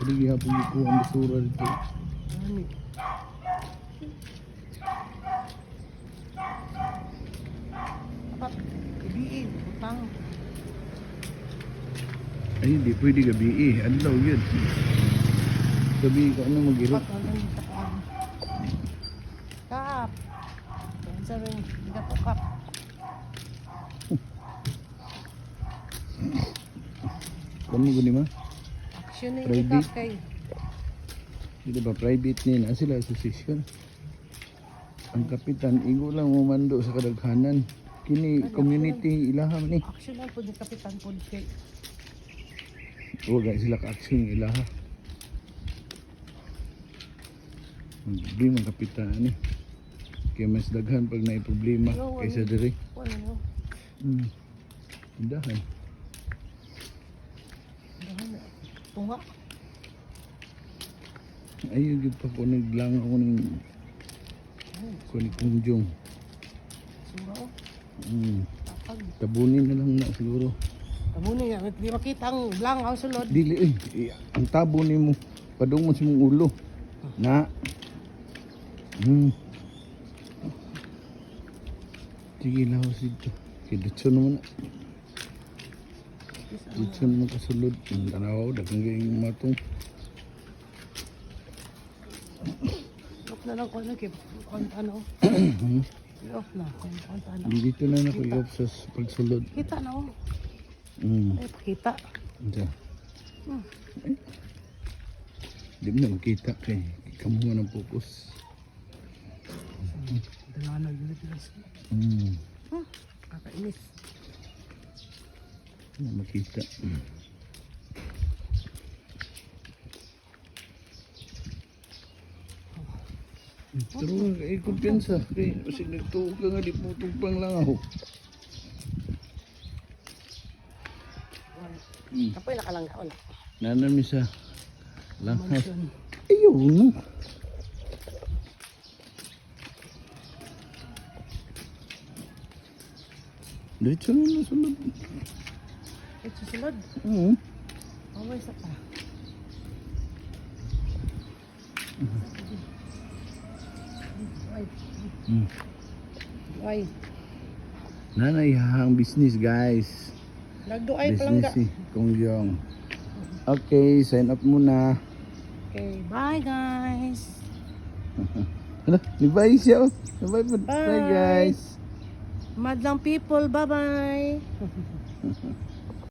Pwede gihapon ko ang basura dito. Ani. Dapat ibiin, utang. Ay, hindi pwede gabi eh. Adlaw yun. Gabi ka ano mag-irot. Dapat nandun sa kaan. Kap. Kaya sabi, hindi ka po kap. Kamo guni ma? Action na Private? hindi kap kay. Hindi ba private ni na sila association. Ang kapitan igo lang umando sa kadaghanan. Kini community ilaha man ni. Action na po ni Kapitan po kay. Huwag ay sila ka-action ilaha. Hindi man kapitan ni. Kaya mas daghan pag naay problema kaysa diri. Wala no. Tindahan. Tunga. Ayun yung pa ko naglang ako ng kunjong. Sumbaw. Tapag. Tabunin na lang na siguro. Tamo niya, hindi makita ang blang ang sulod. Dili ang tabo ni mo padung mo sa mong ulo. Na. Sige lawas dito. Kidutso naman na. Dutso naman kasulod. Ang tanaw, dagang gayong matong. Look na lang ko na kip. Ano? Look na. Ano? Dito na na ko i-off sa pagsulod. Kita na oh. Ay, pakita. Diyan. Di mo na makita kay kamuha ng focus. Dalanag nila pilas. Kakainis. Na makita. Pero ay kumpiyansa kay kasi nagtuog ka nga di putong pang lang ako. Kapoy nakalanggaon. Nanami sa langhas. Mansion. Ayun no. Diretso na na sulod. Ay, susunod. Away sa pa. Ay. Ay. Nanay hahang business guys. Nagduay palangga. Business si Kongyong. Okay, sign up muna. Okay, bye guys. Hala, nibay siya oh. Nibay po. Bye. Bye guys. Madlang people, bye-bye.